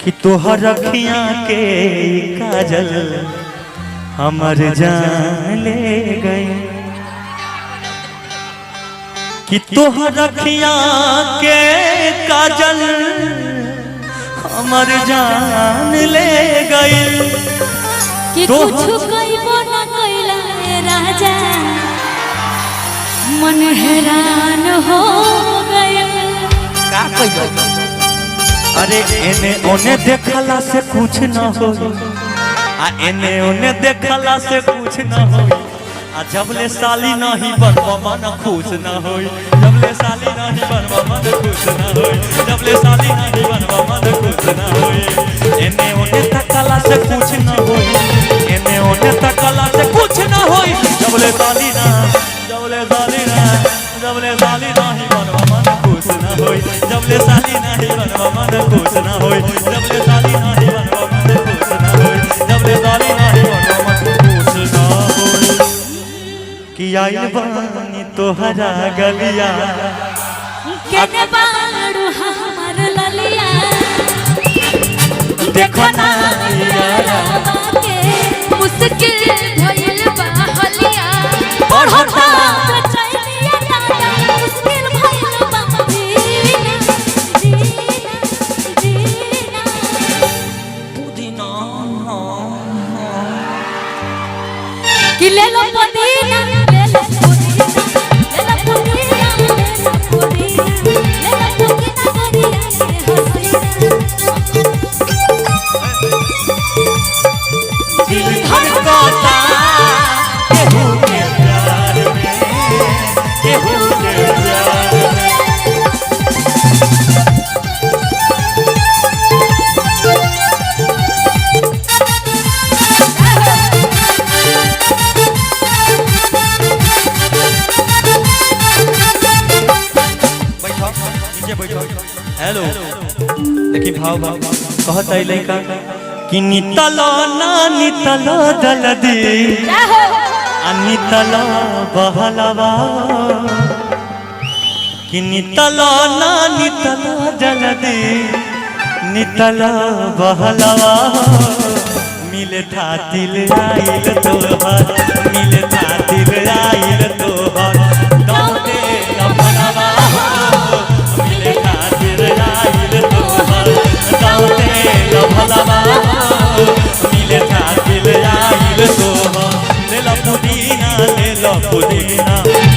कि तोहर अखियां के काजल हमर जान ले गए, कि तोहर अखियां के काजल हमर जान ले गए। कि कुछ कइबो न कइला राजा मन हैरान हो गए। का कइलो? अरे एने ओने देखला से कुछ न हो, आ एने ओने देखला से कुछ न हो, आ जबले साली नहीं बनवा मन खुश न हो, जबले साली नहीं बनवा मन खुश न हो, जबले साली नहीं बनवा मन खुश न हो। एने ओने तकला से कुछ न हो, एने ओने तकला से कुछ न हो, जबले साली ना जबले साली ना जबले साली नहीं बनवा मन खुश न हो, जबले साली नहीं बनवा मन खुश न हो, जबले साली नहीं बनवा मन खुश न हो, जबले साली नहीं बनवा मन खुश न हो। कि आइल बानी तोहरा गलिया केने बाड़ू हमर ललिया, देखो ना यारा के मुश्किल भइल बा हलिया। बढ़ता चैनिया दादा मुश्किल भइल बा जीना जीना जीना। पुदीना कि ले लो पुदीना ले लो पुदीना ले लो पुदीना ले लो पुदीना ले लो पुदीना गरिया के हसीना। दिल धड़कता केहू के प्यार में, केहू के प्यार में। हेलो देखी भाव कहता है लड़का कि नितलो ना नितलो दलदी नितलो बहलवा, कि नितलो ना नितलो जलदी नितलो बहलवा। मिले थातिल आइल तोहर, मिले थातिल आइल तोहर दौड़े लफड़वा, मिले थातिल आइल तोहर दौड़े लफड़वा, मिले थातिल आइल तोहर। ले लो पुदीना ले लो पुदीना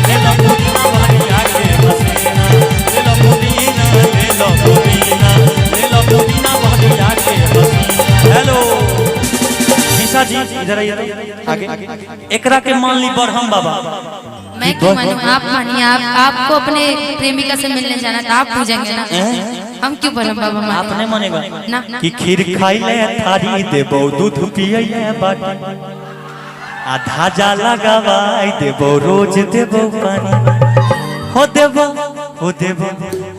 ले लो पुदीना भरिया के हसीना, ले लो पुदीना ले लो पुदीना ले लो पुदीना भरिया के हसीना। हेलो निशा जी इधर आइए आगे। एकरा के मान ली बरहम बाबा। मैं क्यों मानूं? आप मानिए। आपको अपने प्रेमिका से मिलने जाना था, आप पूछेंगे ना। हम क्यों बरहम बाबा माने? आपने मानेगा ना कि खीर खाइले थारी देबो, दूध पियले बाटी, आधा जा लगावाई देबो, रोज देबो पानी, हो देबो हो देबो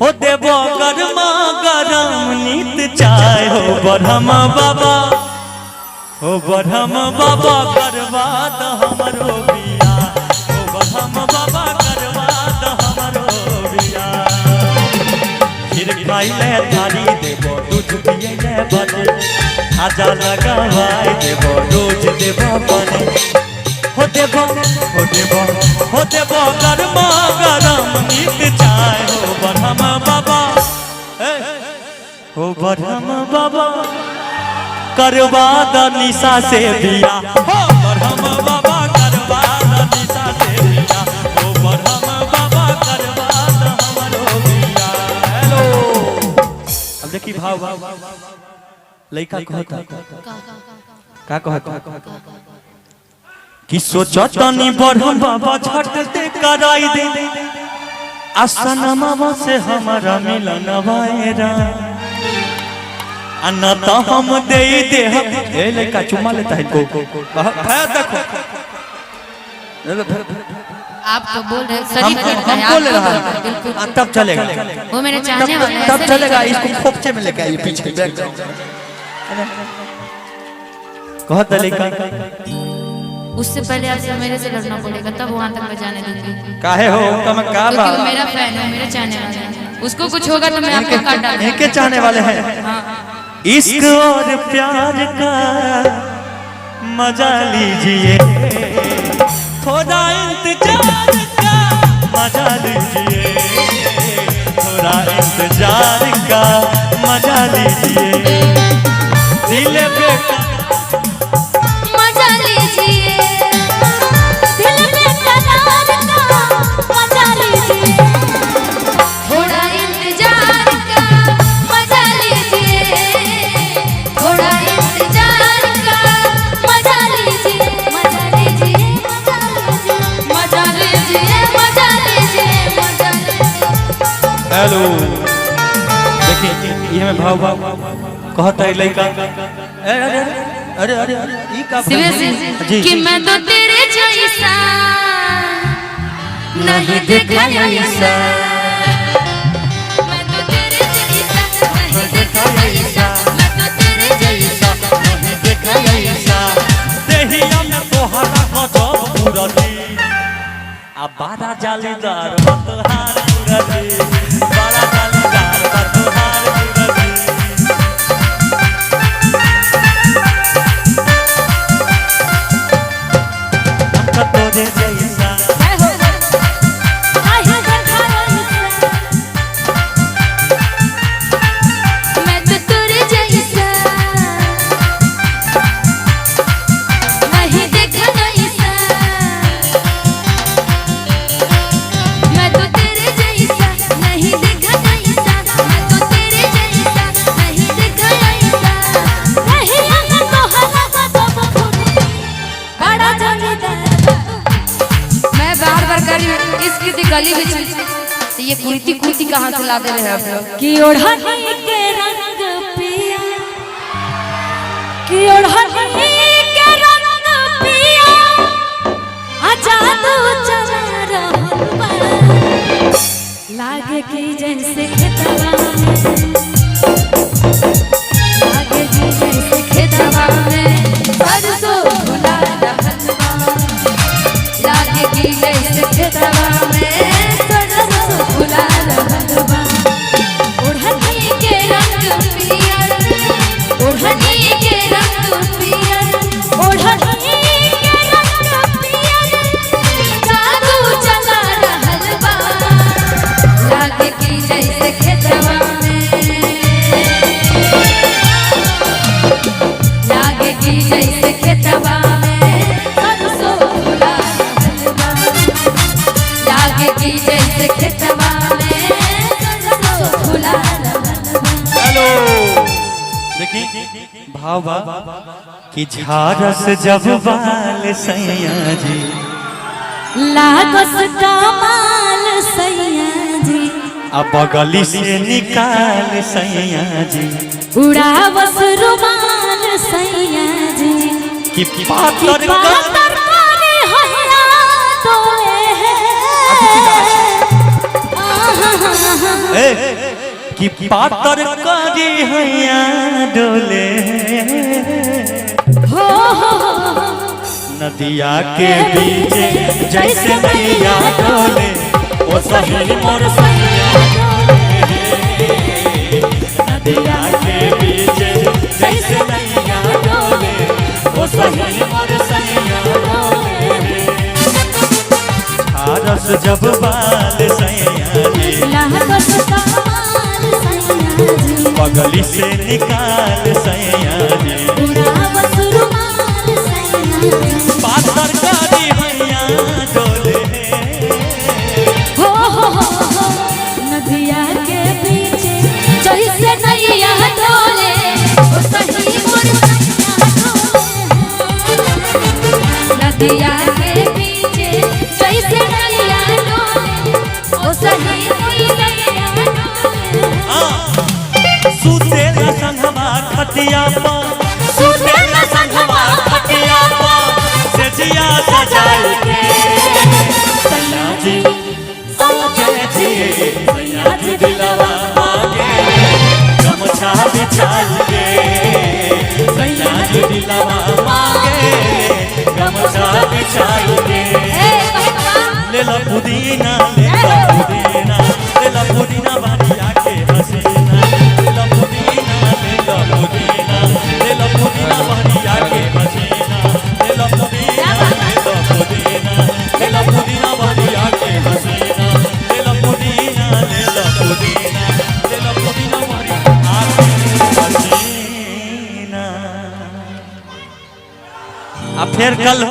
हो देबो गरमा गरम नीत चाय। हो बरहम बाबा हो बरहम बाबा करवा द हमरो बिया, हो बरहम बाबा करवा द हमरो बिया। खीर खाइले थारी देबो, दूध पियले बाटी, आजा लगावाई देबो, रोज देबो पानी, हो देबो हो देबो हो देबो गरमा गरम नीत चाय। हो बरहम बाबा हो बरहम बाबा करवा द निशा से बिया, हो बरहम बाबा करवा द निशा से बिया, हो बरहम बाबा करवा द हमरो बिया। हेलो अब देखी भाव लइका कहता का कहता कि सोचो तनी बरहम बाबा झट दे कराई दे, आसनमा से हमारा मिलन वायरा, अन्ना तो हम दे दे। ए लड़का चुम्मा लेता है को देखो आप तो बोल रहे शरीफ करता है, हम बोल रहा है बिल्कुल। तब चलेगा, वो मेरे चाहने वाले हैं, तब चलेगा। इसको खोपचे में लेके आइए पीछे कहता लड़का। उससे पहले आपसे मेरे से लड़ना पड़ेगा, तब वहाँ तक मैं जाने दूंगी। काहे हो कम का क्योंकि वो मेरा फैन है, मेरे चाहने वाला है। उसको कुछ होगा तो मैं आपको काट डालूंगा। इनके चाहने वाले हैं। हाँ इश्क और प्यार का मजा लीजिए, थोड़ा इंतजार का मजा लीजिए, थोड़ा इंतजार का मजा लीजिए, दिल बेकार मजा लीजिए, दिल बेकरार का मजा लीजिए, थोड़ा इंतजार का मजा लीजिए, थोड़ा इंतजार का मजा लीजिए, मजा लीजिए, मजा लीजिए, मजा लीजिए, मजा लीजिए, मजा लीजिए। हेलो देखिए ये में भाव कहता है लड़का अरे अरे अरे अरे ये का सीरियसली कि मैं तो तेरे जैसा नहीं देखा ऐसा, मैं तो तेरे जैसा नहीं देखा ऐसा, मैं तो तेरे जैसा नहीं देखा ऐसा। देहिया में तोहरा गजब पूरती आ बारा जालीदार बतहार पूरती, बारा जालीदार बतहार पूरती। हमका तोरे जैसा मैं तो तेरे जैसा नहीं देखा ऐसा, मैं तो तेरे जैसा नहीं देखा ऐसा, मैं तो तेरे जैसा नहीं देखा ऐसा। मैं बार बार करी इसकी गली में ये कुर्ती कुर्ती कहाँ से ला दे रहे हैं आप लोग? कि ओढ़नी के रंग पिया, कि ओढ़नी के रंग पिया, जादू चला रहल बा, लागे कि जैसे खेतवा में, लागे कि जैसे खेतवा में सरसों फुला रहल बा, लागे कि जैसे खेतवा में सरसों फुला रहल बा। ओढ़नी के रंग पियर, ओढ़नी के रंग पियर, ओढ़नी के रंग पिया, जादू चला रहल बा, लागे कि जैसे खेतवा में, लागे कि जैसे खेतवा में सरसों फुला रहल बा, लागे कि जैसे खेतवा में सरसों फुला रहल बा। हेलो देखिए भाव कि झारस जब बाल सैया जी, लागस कमाल सैया जी, अब बगली से निकाल सैया जी, उड़ावस रुमाल सैया जी, कि पातर का पातर करे हैया तोले ए, कि पातर करी हैया डोले, हो नदिया के बीच जैसे नैया डोले, ओ सही मोर सैया डोले, नदिया के बीच जैसे नैया डोले, ओ सही मोर सैया डोले। झारस जब बाल सैया जी, लागस कमाल सैया जी, बगली से निकाल सैया जी, उड़ावस रुमाल सैया जी, पातर करी हैया डोले, हो नदिया के बीच जैसे नैया डोले, ओ सही मोर सैया डोले, नदिया के पीछे जैसे नैया डोले, ओ सही मोर नैया डोले। सुते न संगवा खटिया पर, सुते न संगवा खटिया पर, से जिया सजाई के सैया जी, सैया जी, सैया जी दिलवा मांगे गमछा बिछाई के, सैया जी दिलवा मांगे गमछा बिछाई के। ले ला पुदीना, ले ला पुदीना, ले ला पुदीना बानिया के हसीना, ले ला पुदीना, ले ला पुदीना। फिर कल